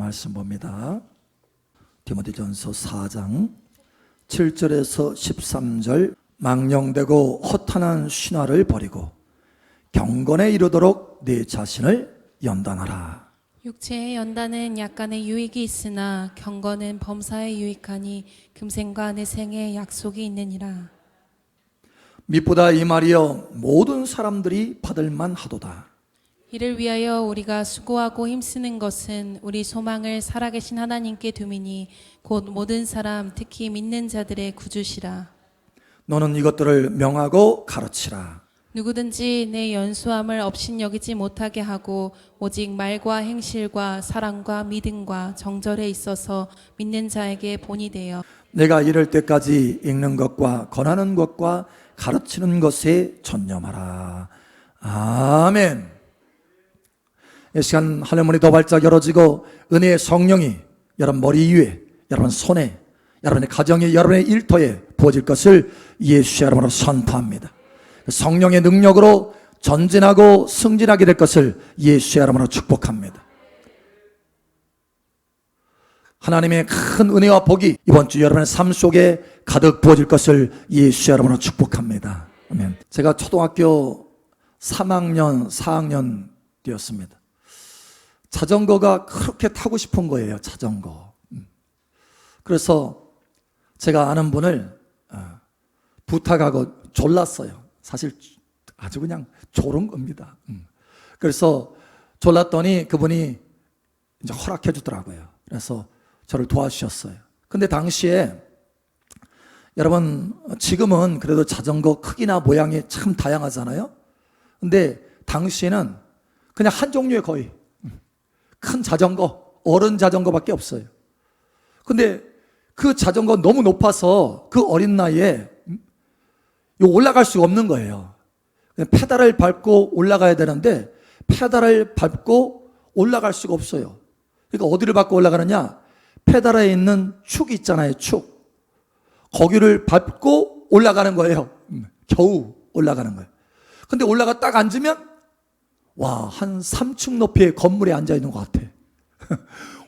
말씀 봅니다. 디모데전서 4장 7절에서 13절. 망령되고 허탄한 신화를 버리고 경건에 이르도록 네 자신을 연단하라. 육체의 연단은 약간의 유익이 있으나 경건은 범사에 유익하니 금생과 내생에 약속이 있느니라. mit보다 이 말이여 모든 사람들이 받을 만하도다. 이를 위하여 우리가 수고하고 힘쓰는 것은 우리 소망을 살아계신 하나님께 두미니 곧 모든 사람 특히 믿는 자들의 구주시라. 너는 이것들을 명하고 가르치라. 누구든지 내 연수함을 업신여기지 못하게 하고 오직 말과 행실과 사랑과 믿음과 정절에 있어서 믿는 자에게 본이 되어 내가 이럴 때까지 읽는 것과 권하는 것과 가르치는 것에 전념하라. 아멘. 이 시간 하늘문이 더 발짝 열어지고 은혜의 성령이 여러분 머리 위에, 여러분 손에, 여러분의 가정에, 여러분의 일터에 부어질 것을 예수의 이름으로 선포합니다. 성령의 능력으로 전진하고 승진하게 될 것을 예수의 이름으로 축복합니다. 하나님의 큰 은혜와 복이 이번 주 여러분의 삶 속에 가득 부어질 것을 예수의 이름으로 축복합니다. 아멘. 제가 초등학교 3학년, 4학년 때였습니다. 자전거가 그렇게 타고 싶은 거예요. 자전거. 그래서 제가 아는 분을 부탁하고 졸랐어요. 사실 아주 그냥 졸은 겁니다. 그래서 졸랐더니 그분이 이제 허락해 주더라고요. 그래서 저를 도와주셨어요. 근데 당시에 여러분 지금은 그래도 자전거 크기나 모양이 참 다양하잖아요. 근데 당시에는 그냥 한 종류의 거의 큰 자전거, 어른 자전거밖에 없어요. 근데 그 자전거 너무 높아서 그 어린 나이에 올라갈 수가 없는 거예요. 페달을 밟고 올라가야 되는데 페달을 밟고 올라갈 수가 없어요. 그러니까 어디를 밟고 올라가느냐? 페달에 있는 축이 있잖아요. 축. 거기를 밟고 올라가는 거예요. 겨우 올라가는 거예요. 근데 올라가 딱 앉으면 와, 한 3층 높이의 건물에 앉아 있는 것 같아.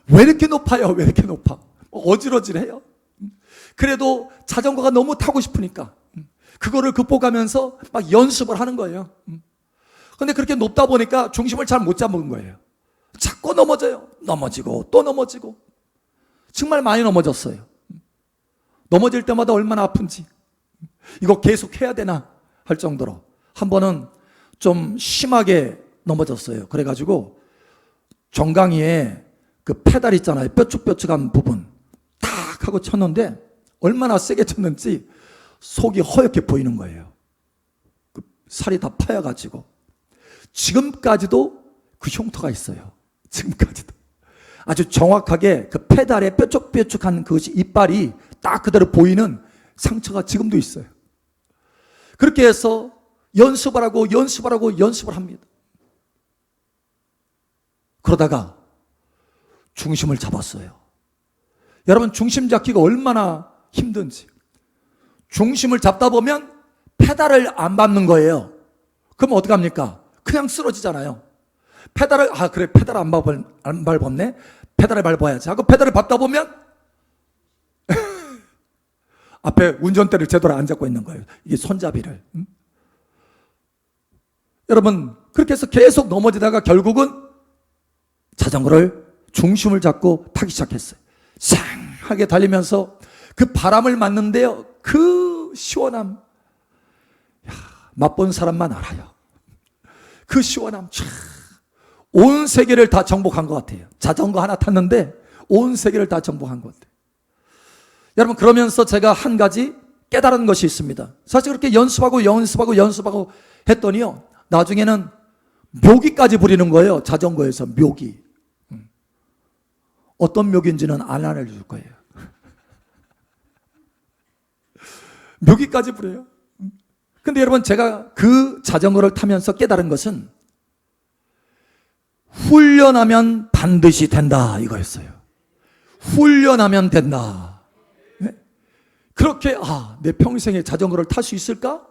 왜 이렇게 높아요? 왜 이렇게 높아? 어질어질해요. 그래도 자전거가 너무 타고 싶으니까 그거를 극복하면서 막 연습을 하는 거예요. 근데 그렇게 높다 보니까 중심을 잘 못 잡는 거예요. 자꾸 넘어져요. 넘어지고 또 넘어지고. 정말 많이 넘어졌어요. 넘어질 때마다 얼마나 아픈지. 이거 계속 해야 되나 할 정도로. 한 번은 좀 심하게 넘어졌어요. 그래가지고 정강이에 그 페달 있잖아요. 뾰족뾰족한 부분 탁 하고 쳤는데 얼마나 세게 쳤는지 속이 허옇게 보이는 거예요. 그 살이 다 파여가지고 지금까지도 그 흉터가 있어요. 지금까지도 아주 정확하게 그 페달에 뾰족뾰족한 그것이 이빨이 딱 그대로 보이는 상처가 지금도 있어요. 그렇게 해서 연습을 하고 합니다. 그러다가 중심을 잡았어요. 여러분 중심 잡기가 얼마나 힘든지. 중심을 잡다 보면 페달을 안 밟는 거예요. 그럼 어떡합니까? 그냥 쓰러지잖아요. 페달을 그래 페달 안 밟았네. 페달을 밟아야지 하고 페달을 밟다 보면 앞에 운전대를 제대로 안 잡고 있는 거예요. 이게 손잡이를. 여러분 그렇게 해서 계속 넘어지다가 결국은 자전거를 중심을 잡고 타기 시작했어요. 쌍하게 달리면서 그 바람을 맞는데요. 그 시원함 맛본 사람만 알아요. 그 시원함 온 세계를 다 정복한 것 같아요. 자전거 하나 탔는데 온 세계를 다 정복한 것 같아요. 여러분 그러면서 제가 한 가지 깨달은 것이 있습니다. 사실 그렇게 연습하고 했더니요. 나중에는 묘기까지 부리는 거예요. 자전거에서 묘기. 어떤 묘기인지는 안 알려줄 거예요. 묘기까지 부려요. 근데 여러분 제가 그 자전거를 타면서 깨달은 것은 훈련하면 반드시 된다 이거였어요. 훈련하면 된다. 네? 그렇게 내 평생에 자전거를 탈 수 있을까?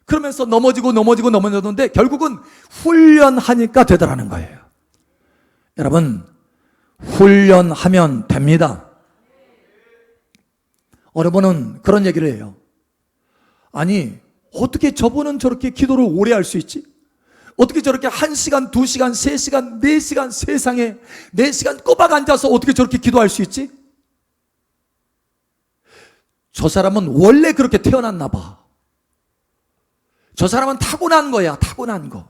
그러면서 넘어졌는데 결국은 훈련하니까 되더라는 거예요. 여러분 훈련하면 됩니다. 어느 분은 그런 얘기를 해요. 아니, 어떻게 저분은 저렇게 기도를 오래 할 수 있지? 어떻게 저렇게 1시간, 2시간, 3시간, 4시간 세상에 4시간 꼬박 앉아서 어떻게 저렇게 기도할 수 있지? 저 사람은 원래 그렇게 태어났나 봐. 저 사람은 타고난 거야, 타고난 거.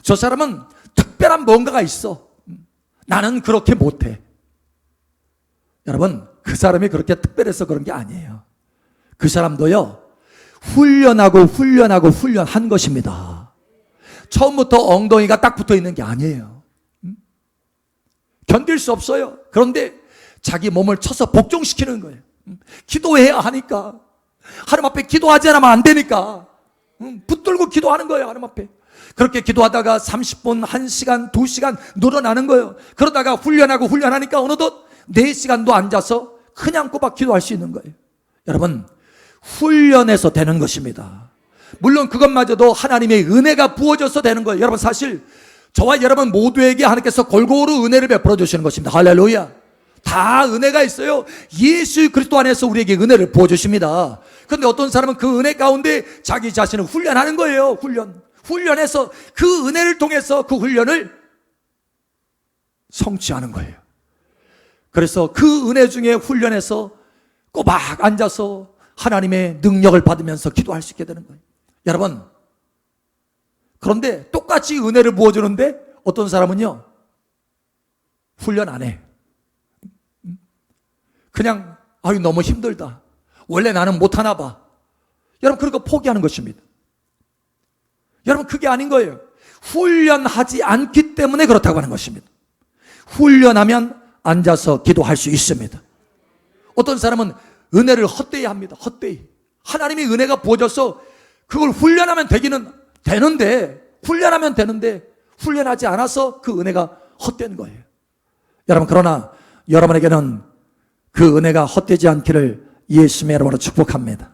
저 사람은 특별한 뭔가가 있어. 나는 그렇게 못해. 여러분, 그 사람이 그렇게 특별해서 그런 게 아니에요. 그 사람도요, 훈련한 것입니다. 처음부터 엉덩이가 딱 붙어 있는 게 아니에요. 견딜 수 없어요. 그런데 자기 몸을 쳐서 복종시키는 거예요. 기도해야 하니까. 하나님 앞에 기도하지 않으면 안 되니까. 붙들고 기도하는 거예요, 하나님 앞에. 그렇게 기도하다가 30분, 1시간, 2시간 늘어나는 거예요. 그러다가 훈련하니까 어느덧 4시간도 앉아서 그냥 꼬박 기도할 수 있는 거예요. 여러분, 훈련해서 되는 것입니다. 물론 그것마저도 하나님의 은혜가 부어져서 되는 거예요. 여러분, 사실 저와 여러분 모두에게 하나님께서 골고루 은혜를 베풀어 주시는 것입니다. 할렐루야. 다 은혜가 있어요. 예수 그리스도 안에서 우리에게 은혜를 부어주십니다. 그런데 어떤 사람은 그 은혜 가운데 자기 자신을 훈련하는 거예요. 훈련해서 그 은혜를 통해서 그 훈련을 성취하는 거예요. 그래서 그 은혜 중에 훈련해서 꼬박 앉아서 하나님의 능력을 받으면서 기도할 수 있게 되는 거예요. 여러분, 그런데 똑같이 은혜를 부어주는데 어떤 사람은요, 훈련 안 해. 그냥 아유 너무 힘들다. 원래 나는 못하나 봐. 여러분, 그런 거 포기하는 것입니다. 여러분, 그게 아닌 거예요. 훈련하지 않기 때문에 그렇다고 하는 것입니다. 훈련하면 앉아서 기도할 수 있습니다. 어떤 사람은 은혜를 헛되이 합니다. 헛되이. 하나님이 은혜가 부어져서 그걸 훈련하면 훈련하면 되는데 훈련하지 않아서 그 은혜가 헛된 거예요. 여러분, 그러나 여러분에게는 그 은혜가 헛되지 않기를 예수님의 이름으로 축복합니다.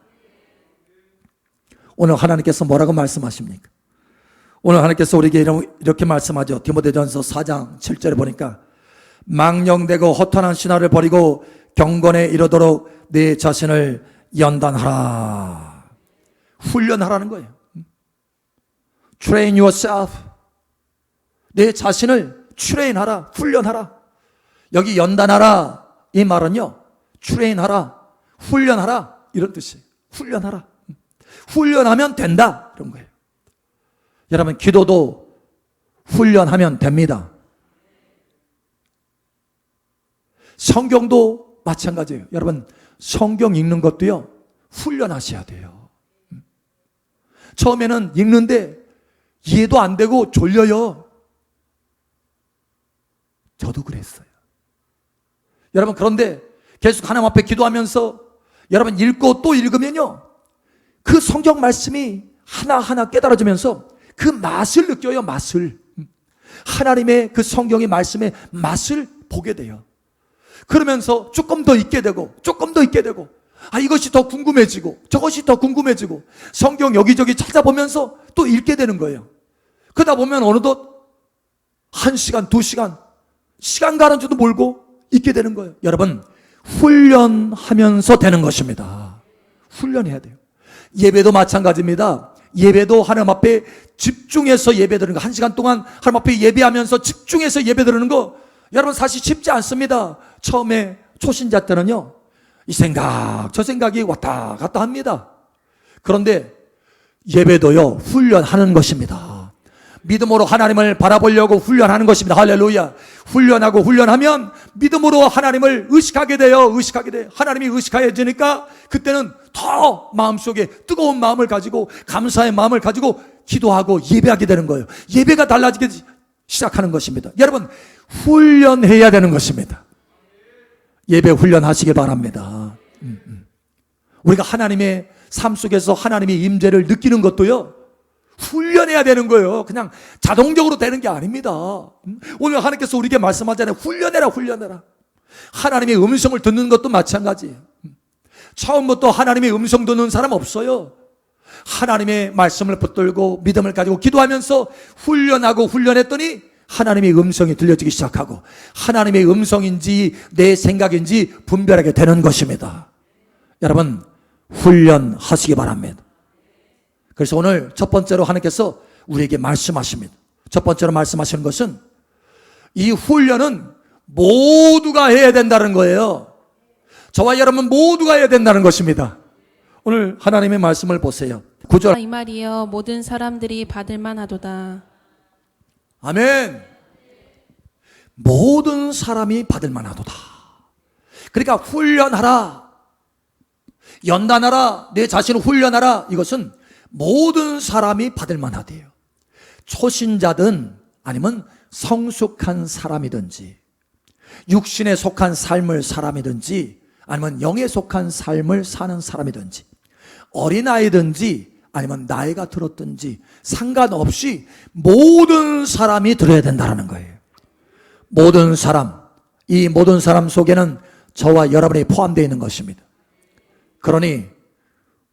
오늘 하나님께서 뭐라고 말씀하십니까? 오늘 하나님께서 우리에게 이렇게 말씀하죠. 디모데전서 4장 7절에 보니까 망령되고 허탄한 신화를 버리고 경건에 이르도록 내 자신을 연단하라. 훈련하라는 거예요. Train yourself. 내 자신을 트레인하라, 훈련하라. 여기 연단하라 이 말은요, 트레인하라, 훈련하라 이런 뜻이에요. 훈련하라. 훈련하면 된다 이런 거예요. 여러분, 기도도 훈련하면 됩니다. 성경도 마찬가지예요. 여러분, 성경 읽는 것도요, 훈련하셔야 돼요. 처음에는 읽는데 이해도 안 되고 졸려요. 저도 그랬어요. 여러분, 그런데 계속 하나님 앞에 기도하면서 여러분 읽고 또 읽으면요, 그 성경 말씀이 하나하나 깨달아지면서 그 맛을 느껴요. 맛을. 하나님의 그 성경의 말씀의 맛을 보게 돼요. 그러면서 조금 더 읽게 되고 이것이 더 궁금해지고 저것이 더 궁금해지고 성경 여기저기 찾아보면서 또 읽게 되는 거예요. 그러다 보면 어느덧 1시간, 2시간 시간 가는 줄도 모르고 읽게 되는 거예요. 여러분, 훈련하면서 되는 것입니다. 훈련해야 돼요. 예배도 마찬가지입니다. 예배도 하나님 앞에 집중해서 예배 드리는 거, 1시간 동안 하나님 앞에 예배하면서 집중해서 예배 드리는 거, 여러분 사실 쉽지 않습니다. 처음에 초신자 때는요, 이 생각 저 생각이 왔다 갔다 합니다. 그런데 예배도요, 훈련하는 것입니다. 믿음으로 하나님을 바라보려고 훈련하는 것입니다. 할렐루야. 훈련하고 훈련하면 믿음으로 하나님을 의식하게 돼요. 하나님이 의식해지니까 그때는 더 마음속에 뜨거운 마음을 가지고 감사의 마음을 가지고 기도하고 예배하게 되는 거예요. 예배가 달라지기 시작하는 것입니다. 여러분, 훈련해야 되는 것입니다. 예배 훈련하시길 바랍니다. 우리가 하나님의 삶 속에서 하나님의 임재를 느끼는 것도요, 훈련해야 되는 거예요. 그냥 자동적으로 되는 게 아닙니다. 오늘 하나님께서 우리에게 말씀하잖아요. 훈련해라. 하나님의 음성을 듣는 것도 마찬가지예요. 처음부터 하나님의 음성 듣는 사람 없어요. 하나님의 말씀을 붙들고 믿음을 가지고 기도하면서 훈련하고 훈련했더니 하나님의 음성이 들려지기 시작하고 하나님의 음성인지 내 생각인지 분별하게 되는 것입니다. 여러분, 훈련하시기 바랍니다. 그래서 오늘 첫 번째로 하나님께서 우리에게 말씀하십니다. 첫 번째로 말씀하시는 것은 이 훈련은 모두가 해야 된다는 거예요. 저와 여러분 모두가 해야 된다는 것입니다. 오늘 하나님의 말씀을 보세요. 9절. 이 말이여 모든 사람들이 받을 만하도다. 아멘. 모든 사람이 받을 만하도다. 그러니까 훈련하라, 연단하라, 내 자신을 훈련하라. 이것은 모든 사람이 받을 만하대요. 초신자든 아니면 성숙한 사람이든지, 육신에 속한 삶을 사람이든지 아니면 영에 속한 삶을 사는 사람이든지, 어린아이든지 아니면 나이가 들었든지 상관없이 모든 사람이 들어야 된다는 거예요. 모든 사람, 이 모든 사람 속에는 저와 여러분이 포함되어 있는 것입니다. 그러니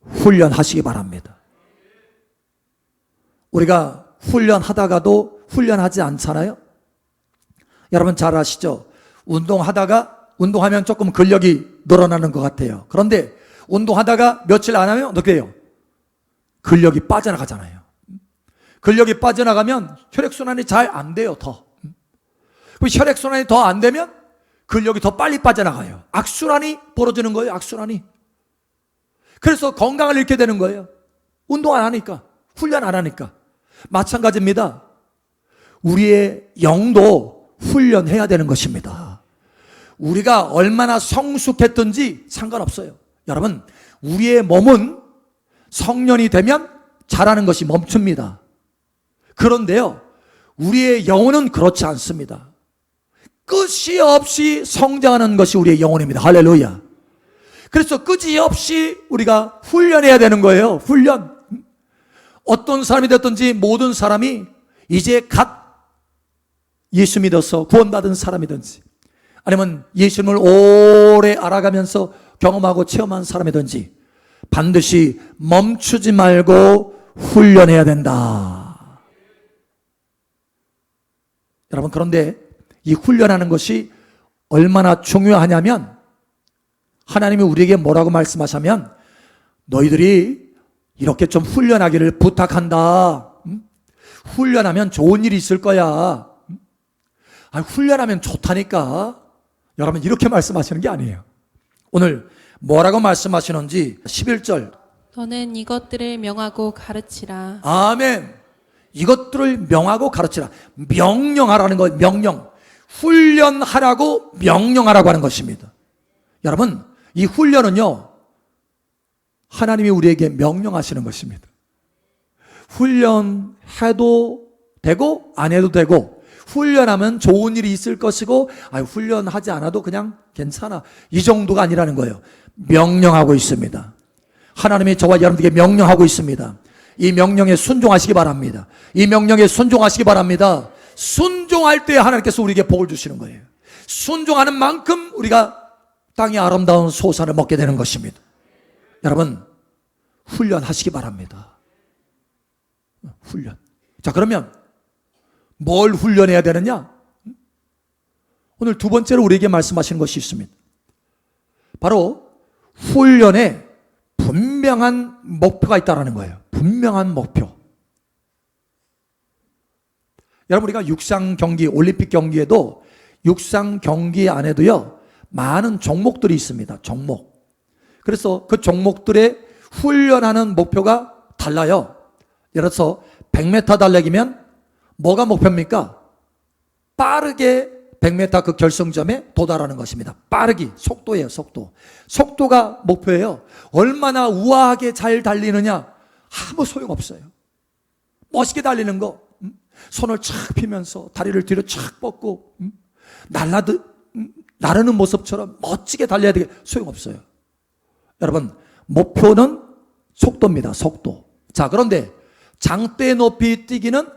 훈련하시기 바랍니다. 우리가 훈련하다가도 훈련하지 않잖아요. 여러분 잘 아시죠? 운동하면 조금 근력이 늘어나는 것 같아요. 그런데 운동하다가 며칠 안 하면 어떻게 돼요? 근력이 빠져나가잖아요. 근력이 빠져나가면 혈액순환이 잘 안 돼요. 그럼 혈액순환이 더 안 되면 근력이 더 빨리 빠져나가요. 악순환이 벌어지는 거예요. 악순환이. 그래서 건강을 잃게 되는 거예요. 운동 안 하니까, 훈련 안 하니까. 마찬가지입니다. 우리의 영도 훈련해야 되는 것입니다. 우리가 얼마나 성숙했든지 상관없어요. 여러분, 우리의 몸은 성년이 되면 자라는 것이 멈춥니다. 그런데요, 우리의 영혼은 그렇지 않습니다. 끝이 없이 성장하는 것이 우리의 영혼입니다. 할렐루야. 그래서 끝이 없이 우리가 훈련해야 되는 거예요. 훈련. 어떤 사람이 됐든지 모든 사람이 이제 갓 예수 믿어서 구원받은 사람이든지 아니면 예수님을 오래 알아가면서 경험하고 체험한 사람이든지 반드시 멈추지 말고 훈련해야 된다. 여러분, 그런데 이 훈련하는 것이 얼마나 중요하냐면 하나님이 우리에게 뭐라고 말씀하시면 너희들이 이렇게 좀 훈련하기를 부탁한다. 훈련하면 좋은 일이 있을 거야. 훈련하면 좋다니까. 여러분, 이렇게 말씀하시는 게 아니에요. 오늘 뭐라고 말씀하시는지 11절. 너는 이것들을 명하고 가르치라. 아멘. 이것들을 명하고 가르치라. 명령하라는 거예요. 명령. 훈련하라고 명령하라고 하는 것입니다. 여러분, 이 훈련은요, 하나님이 우리에게 명령하시는 것입니다. 훈련해도 되고 안 해도 되고, 훈련하면 좋은 일이 있을 것이고 훈련하지 않아도 그냥 괜찮아, 이 정도가 아니라는 거예요. 명령하고 있습니다. 하나님이 저와 여러분들에게 명령하고 있습니다. 이 명령에 순종하시기 바랍니다. 이 명령에 순종하시기 바랍니다. 순종할 때 하나님께서 우리에게 복을 주시는 거예요. 순종하는 만큼 우리가 땅의 아름다운 소산을 먹게 되는 것입니다. 여러분, 훈련하시기 바랍니다. 훈련. 자, 그러면 뭘 훈련해야 되느냐? 오늘 두 번째로 우리에게 말씀하시는 것이 있습니다. 바로 훈련에 분명한 목표가 있다는 거예요. 분명한 목표. 여러분, 우리가 육상 경기, 올림픽 경기에도 육상 경기 안에도요, 많은 종목들이 있습니다. 종목. 그래서 그 종목들의 훈련하는 목표가 달라요. 예를 들어서 100m 달리기면 뭐가 목표입니까? 빠르게 100m 그 결승점에 도달하는 것입니다. 빠르기, 속도예요, 속도. 속도가 목표예요. 얼마나 우아하게 잘 달리느냐, 아무 소용없어요. 멋있게 달리는 거, 손을 착 펴면서 다리를 뒤로 착 뻗고 나르는 모습처럼 멋지게 달려야 되게 소용없어요. 여러분, 목표는 속도입니다. 속도. 자, 그런데 장대 높이 뛰기는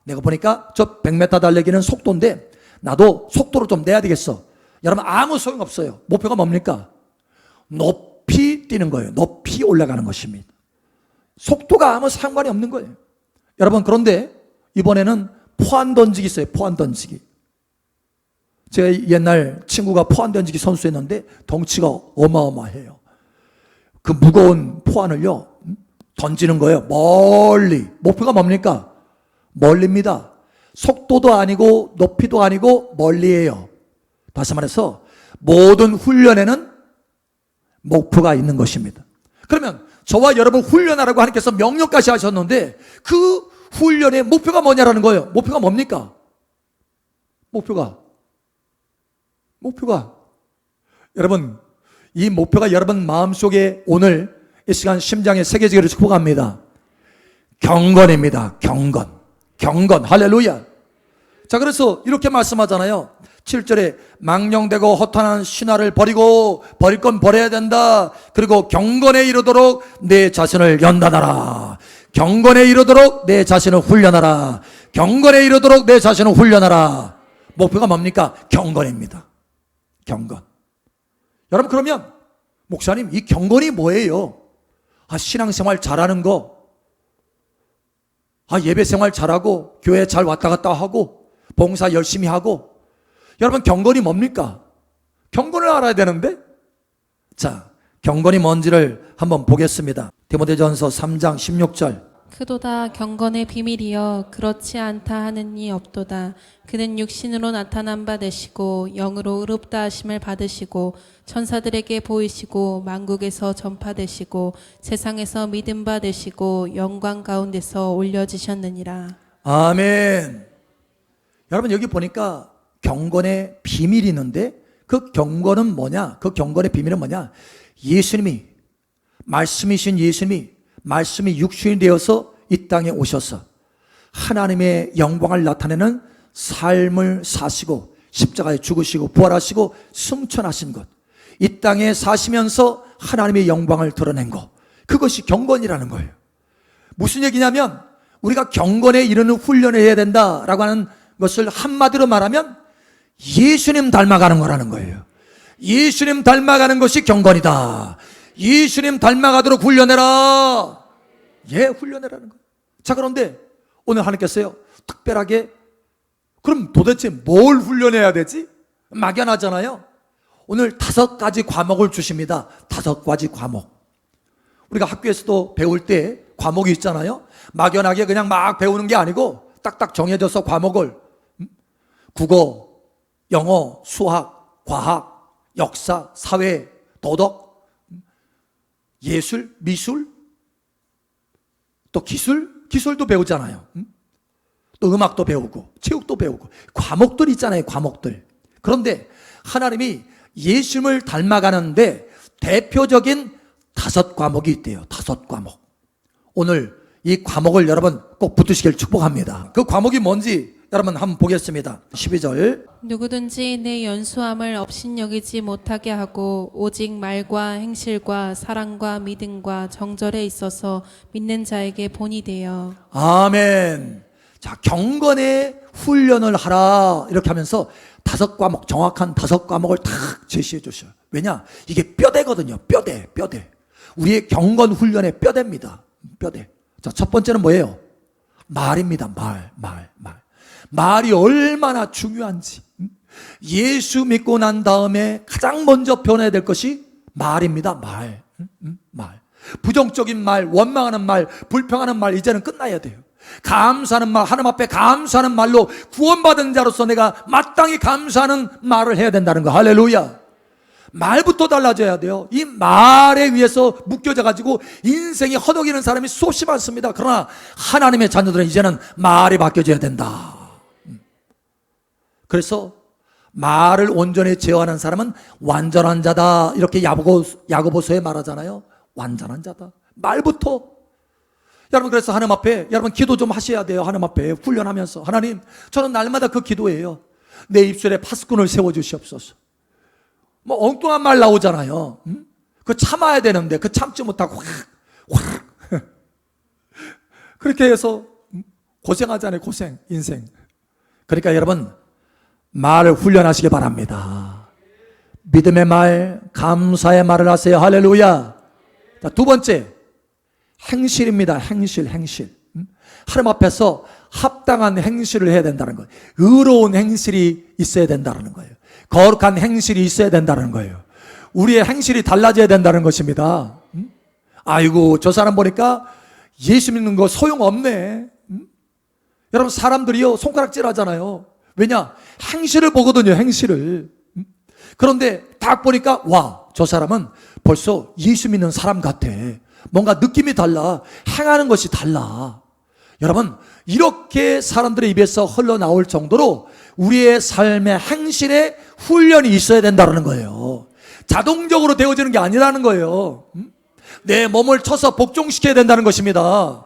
내가 보니까 저 100m 달리기는 속도인데 나도 속도를 좀 내야 되겠어. 여러분, 아무 소용없어요. 목표가 뭡니까? 높이 뛰는 거예요. 높이 올라가는 것입니다. 속도가 아무 상관이 없는 거예요. 여러분, 그런데 이번에는 포안 던지기 있어요. 포안 던지기. 제가 옛날 친구가 포안 던지기 선수였는데 덩치가 어마어마해요. 그 무거운 포안을요 던지는 거예요. 멀리. 목표가 뭡니까? 멀리입니다. 속도도 아니고 높이도 아니고 멀리예요. 다시 말해서 모든 훈련에는 목표가 있는 것입니다. 그러면 저와 여러분 훈련하라고 하나님께서 명령까지 하셨는데 그 훈련의 목표가 뭐냐라는 거예요. 목표가 뭡니까? 목표가 여러분, 이 목표가 여러분 마음속에 오늘 이 시간 심장에 새겨지기를 축복합니다. 경건입니다. 경건. 할렐루야. 자, 그래서 이렇게 말씀하잖아요. 7절에 망령되고 허탄한 신화를 버리고 버릴 건 버려야 된다. 그리고 경건에 이르도록 내 자신을 연단하라. 경건에 이르도록 내 자신을 훈련하라. 경건에 이르도록 내 자신을 훈련하라. 목표가 뭡니까? 경건입니다. 경건. 여러분, 그러면 목사님, 이 경건이 뭐예요? 신앙생활 잘하는 거, 예배생활 잘하고 교회 잘 왔다 갔다 하고 봉사 열심히 하고. 여러분, 경건이 뭡니까? 경건을 알아야 되는데. 자, 경건이 뭔지를 한번 보겠습니다. 디모데전서 3장 16절. 그도다 경건의 비밀이여 그렇지 않다 하는 이 없도다. 그는 육신으로 나타난 바 되시고 영으로 의롭다 하심을 받으시고 천사들에게 보이시고 만국에서 전파되시고 세상에서 믿음 바 되시고 영광 가운데서 올려지셨느니라. 아멘. 여러분, 여기 보니까 경건의 비밀이 있는데 그 경건은 뭐냐? 그 경건의 비밀은 뭐냐? 예수님이, 말씀이신 예수님이 말씀이 육신이 되어서 이 땅에 오셔서 하나님의 영광을 나타내는 삶을 사시고 십자가에 죽으시고 부활하시고 승천하신 것, 이 땅에 사시면서 하나님의 영광을 드러낸 것, 그것이 경건이라는 거예요. 무슨 얘기냐면 우리가 경건에 이르는 훈련을 해야 된다라고 하는 것을 한마디로 말하면 예수님 닮아가는 거라는 거예요. 예수님 닮아가는 것이 경건이다. 예수님 닮아가도록 훈련해라. 훈련해라는 거예요. 자, 그런데 오늘 하나님께서요 특별하게 그럼 도대체 뭘 훈련해야 되지? 막연하잖아요. 오늘 5가지 과목을 주십니다. 5가지 과목. 우리가 학교에서도 배울 때 과목이 있잖아요. 막연하게 그냥 막 배우는 게 아니고 딱딱 정해져서 과목을 국어, 영어, 수학, 과학, 역사, 사회, 도덕, 예술, 미술, 또 기술도 배우잖아요. 또 음악도 배우고 체육도 배우고 과목들 있잖아요. 과목들. 그런데 하나님이 예수님을 닮아가는데 대표적인 5과목이 있대요. 5과목. 오늘 이 과목을 여러분 꼭 붙으시길 축복합니다. 그 과목이 뭔지 여러분 한번 보겠습니다. 12절. 누구든지 내 연수함을 업신여기지 못하게 하고 오직 말과 행실과 사랑과 믿음과 정절에 있어서 믿는 자에게 본이 되어. 아멘. 자, 경건의 훈련을 하라 이렇게 하면서 5과목, 정확한 5과목을 탁 제시해 주셔요. 왜냐? 이게 뼈대거든요. 뼈대. 우리의 경건 훈련의 뼈대입니다. 뼈대. 자, 첫 번째는 뭐예요? 말입니다. 말. 말이 얼마나 중요한지. 예수 믿고 난 다음에 가장 먼저 변해야 될 것이 말입니다. 말. 부정적인 말, 원망하는 말, 불평하는 말 이제는 끝나야 돼요. 감사하는 말, 하나님 앞에 감사하는 말로 구원받은 자로서 내가 마땅히 감사하는 말을 해야 된다는 거. 할렐루야. 말부터 달라져야 돼요. 이 말에 의해서 묶여져 가지고 인생이 허덕이는 사람이 수없이 많습니다. 그러나 하나님의 자녀들은 이제는 말이 바뀌어져야 된다. 그래서 말을 온전히 제어하는 사람은 완전한 자다. 이렇게 야고보서에 말하잖아요. 완전한 자다. 말부터. 여러분, 그래서 하나님 앞에 여러분 기도 좀 하셔야 돼요. 하나님 앞에 훈련하면서 하나님, 저는 날마다 그 기도예요. 내 입술에 파수꾼을 세워주시옵소서. 뭐 엉뚱한 말 나오잖아요. 그 참아야 되는데 그 참지 못하고 확 그렇게 해서 고생하잖아요. 고생, 인생. 그러니까 여러분 말을 훈련하시기 바랍니다. 믿음의 말, 감사의 말을 하세요. 할렐루야. 자, 2번째 행실입니다. 행실. 하나님 앞에서 합당한 행실을 해야 된다는 거예요. 의로운 행실이 있어야 된다는 거예요. 거룩한 행실이 있어야 된다는 거예요. 우리의 행실이 달라져야 된다는 것입니다. 아이고, 저 사람 보니까 예수 믿는 거 소용없네. 여러분, 사람들이요 손가락질 하잖아요. 왜냐? 행실을 보거든요, 행실을. 그런데 딱 보니까 와, 저 사람은 벌써 예수 믿는 사람 같아. 뭔가 느낌이 달라. 행하는 것이 달라. 여러분, 이렇게 사람들의 입에서 흘러나올 정도로 우리의 삶의 행실에 훈련이 있어야 된다는 거예요. 자동적으로 되어지는 게 아니라는 거예요. 내 몸을 쳐서 복종시켜야 된다는 것입니다.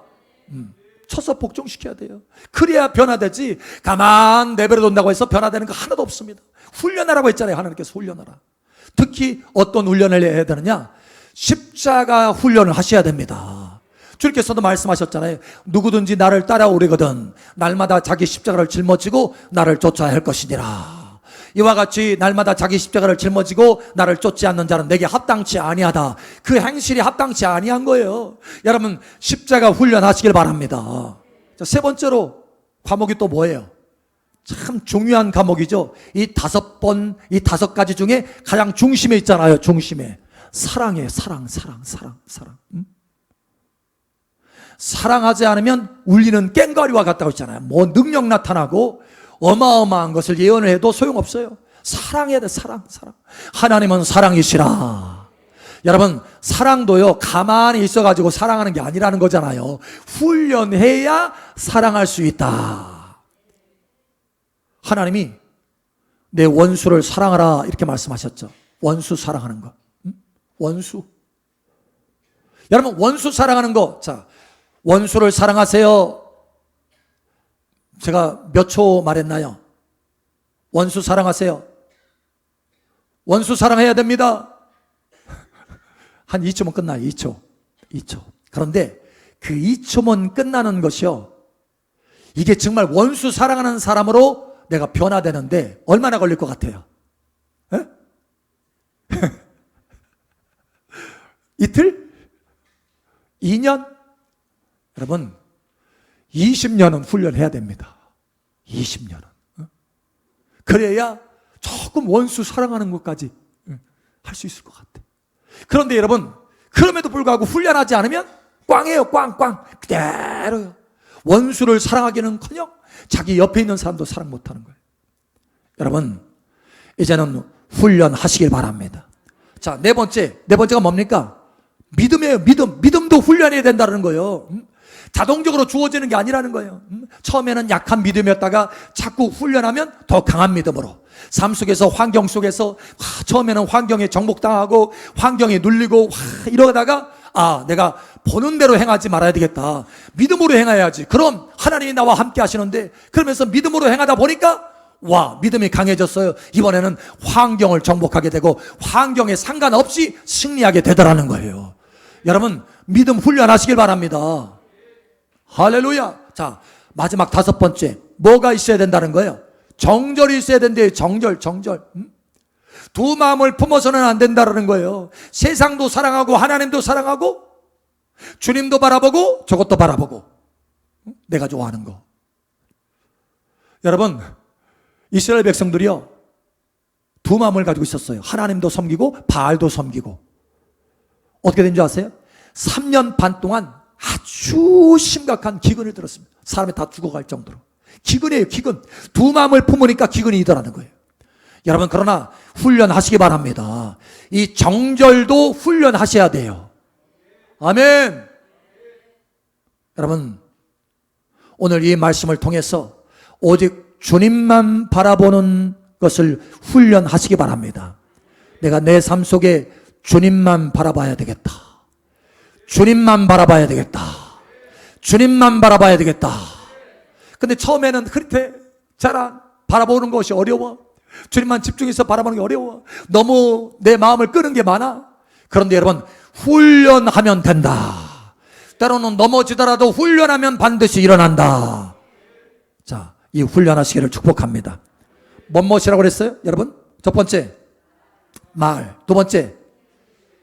쳐서 복종시켜야 돼요. 그래야 변화되지, 가만 내버려 둔다고 해서 변화되는 거 하나도 없습니다. 훈련하라고 했잖아요. 하나님께서 훈련하라. 특히 어떤 훈련을 해야 되느냐? 십자가 훈련을 하셔야 됩니다. 주님께서도 말씀하셨잖아요. 누구든지 나를 따라오려거든 날마다 자기 십자가를 짊어지고 나를 쫓아야 할 것이니라. 이와 같이 날마다 자기 십자가를 짊어지고 나를 쫓지 않는 자는 내게 합당치 아니하다. 그 행실이 합당치 아니한 거예요. 여러분, 십자가 훈련하시길 바랍니다. 자, 세 번째로 과목이 또 뭐예요? 참 중요한 과목이죠. 이 5가지 중에 가장 중심에 있잖아요. 중심에 사랑이에요. 사랑. 사랑하지 않으면 울리는 꽹과리와 같다고 했잖아요. 뭐 능력 나타나고 어마어마한 것을 예언을 해도 소용없어요. 사랑해야 돼. 사랑. 하나님은 사랑이시라. 여러분, 사랑도요 가만히 있어가지고 사랑하는 게 아니라는 거잖아요. 훈련해야 사랑할 수 있다. 하나님이 내 원수를 사랑하라 이렇게 말씀하셨죠. 원수 사랑하는 거. 원수. 여러분, 원수 사랑하는 거. 자, 원수를 사랑하세요. 제가 몇 초 말했나요? 원수 사랑하세요. 원수 사랑해야 됩니다. 한 2초면 끝나요. 2초. 그런데 그 2초면 끝나는 것이요, 이게 정말 원수 사랑하는 사람으로 내가 변화되는데 얼마나 걸릴 것 같아요? 에? 이틀? 2년? 여러분, 20년은 훈련해야 됩니다. 20년은. 그래야 조금 원수 사랑하는 것까지 할 수 있을 것 같아. 그런데 여러분, 그럼에도 불구하고 훈련하지 않으면 꽝이에요. 꽝. 그대로요. 원수를 사랑하기는커녕 자기 옆에 있는 사람도 사랑 못하는 거예요. 여러분, 이제는 훈련하시길 바랍니다. 자, 네 번째가 뭡니까? 믿음이에요. 믿음도 훈련해야 된다는 거예요. 자동적으로 주어지는 게 아니라는 거예요. 처음에는 약한 믿음이었다가 자꾸 훈련하면 더 강한 믿음으로, 삶 속에서, 환경 속에서 처음에는 환경에 정복당하고 환경에 눌리고 이러다가 내가 보는 대로 행하지 말아야 되겠다. 믿음으로 행해야지. 그럼 하나님이 나와 함께 하시는데, 그러면서 믿음으로 행하다 보니까 믿음이 강해졌어요. 이번에는 환경을 정복하게 되고 환경에 상관없이 승리하게 되더라는 거예요. 여러분, 믿음 훈련하시길 바랍니다. 할렐루야. 자, 마지막 5번째, 뭐가 있어야 된다는 거예요? 정절이 있어야 된대요. 정절. 두 마음을 품어서는 안 된다는 거예요. 세상도 사랑하고 하나님도 사랑하고 주님도 바라보고 저것도 바라보고, 내가 좋아하는 거. 여러분, 이스라엘 백성들이요 두 마음을 가지고 있었어요. 하나님도 섬기고 바알도 섬기고. 어떻게 된 줄 아세요? 3년 반 동안 아주 심각한 기근을 들었습니다. 사람이 다 죽어갈 정도로. 기근이에요. 기근. 두 마음을 품으니까 기근이 있더라는 거예요. 여러분, 그러나 훈련하시기 바랍니다. 이 정절도 훈련하셔야 돼요. 아멘. 여러분, 오늘 이 말씀을 통해서 오직 주님만 바라보는 것을 훈련하시기 바랍니다. 내가 내 삶 속에 주님만 바라봐야 되겠다. 주님만 바라봐야 되겠다. 주님만 바라봐야 되겠다. 근데 처음에는 그렇게 잘 바라보는 것이 어려워. 주님만 집중해서 바라보는 게 어려워. 너무 내 마음을 끄는 게 많아. 그런데 여러분, 훈련하면 된다. 때로는 넘어지더라도 훈련하면 반드시 일어난다. 자, 이 훈련하시기를 축복합니다. 뭐라고 그랬어요? 여러분, 첫 번째 말, 두 번째,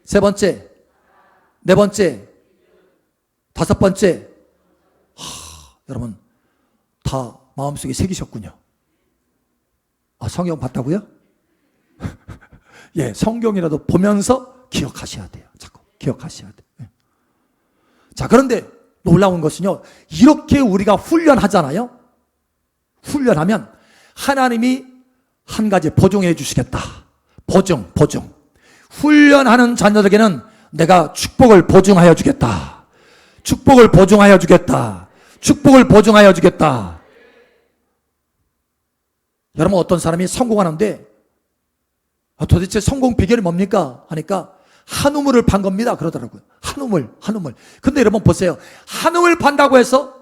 세 번째, 네 번째, 5번째. 여러분, 다 마음속에 새기셨군요. 아, 성경 봤다고요? 예, 성경이라도 보면서 기억하셔야 돼요. 자꾸 기억하셔야 돼요. 예. 자, 그런데 놀라운 것은요, 이렇게 우리가 훈련하잖아요. 훈련하면 하나님이 한 가지 보증해 주시겠다. 보증. 훈련하는 자녀들에게는 내가 축복을 보증하여 주겠다. 축복을 보증하여 주겠다. 축복을 보증하여 주겠다. 여러분, 어떤 사람이 성공하는데 도대체 성공 비결이 뭡니까? 하니까 한우물을 판 겁니다. 그러더라고요. 한우물. 근데 여러분 보세요. 한우물 판다고 해서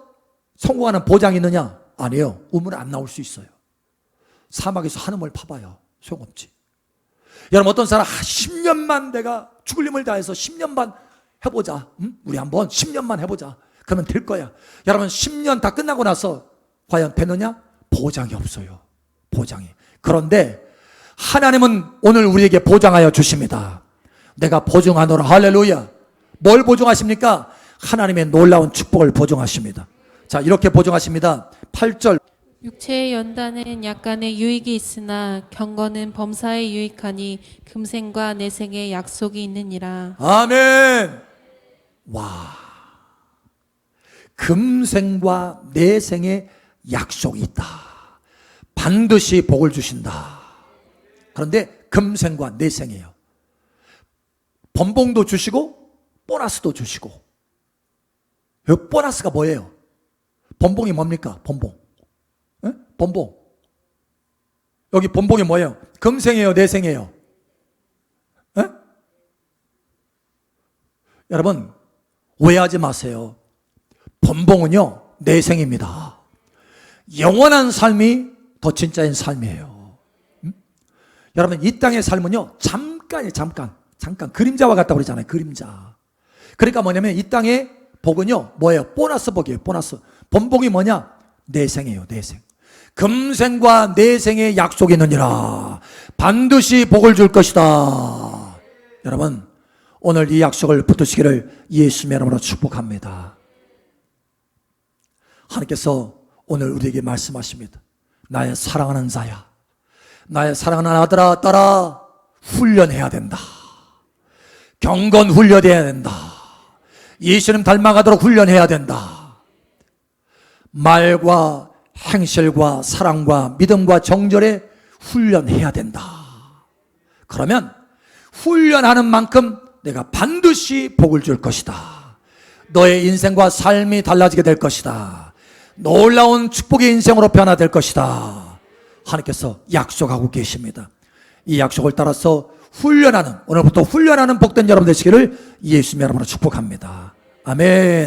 성공하는 보장이 있느냐? 아니에요. 우물은 안 나올 수 있어요. 사막에서 한우물 파봐요. 소용없지. 여러분, 어떤 사람 10년만 내가 죽을 힘을 다해서 10년만 해보자. 우리 한번 10년만 해보자. 그러면 될 거야. 여러분, 10년 다 끝나고 나서 과연 되느냐? 보장이 없어요. 보장이. 그런데 하나님은 오늘 우리에게 보장하여 주십니다. 내가 보증하노라. 할렐루야. 뭘 보증하십니까? 하나님의 놀라운 축복을 보증하십니다. 자, 이렇게 보증하십니다. 8절. 육체의 연단은 약간의 유익이 있으나 경건은 범사에 유익하니 금생과 내생의 약속이 있느니라. 아멘. 와. 금생과 내생의 약속이 있다. 반드시 복을 주신다. 그런데 금생과 내생이에요. 번봉도 주시고 보너스도 주시고. 이 보너스가 뭐예요? 번봉이 뭡니까? 번봉. 에? 번봉. 여기 번봉이 뭐예요? 금생이에요? 내생이에요? 에? 여러분, 오해하지 마세요. 번봉은요, 내생입니다. 영원한 삶이 더 진짜인 삶이에요. 여러분, 이 땅의 삶은요, 잠깐 그림자와 같다고 그러잖아요. 그림자. 그러니까 뭐냐면 이 땅의 복은요, 뭐예요? 보너스 복이에요. 보너스. 번복이 뭐냐? 내생이에요. 내생. 금생과 내생의 약속이 있느니라. 반드시 복을 줄 것이다. 여러분, 오늘 이 약속을 붙드시기를 예수님의 이름으로 축복합니다. 하나님께서 오늘 우리에게 말씀하십니다. 나의 사랑하는 자야, 나의 사랑하는 아들아, 딸아, 훈련해야 된다. 경건 훈련해야 된다. 예수님 닮아가도록 훈련해야 된다. 말과 행실과 사랑과 믿음과 정절에 훈련해야 된다. 그러면 훈련하는 만큼 내가 반드시 복을 줄 것이다. 너의 인생과 삶이 달라지게 될 것이다. 놀라운 축복의 인생으로 변화될 것이다. 하나님께서 약속하고 계십니다. 이 약속을 따라서 훈련하는, 오늘부터 훈련하는 복된 여러분 되시기를 예수님의 이름으로 축복합니다. 아멘.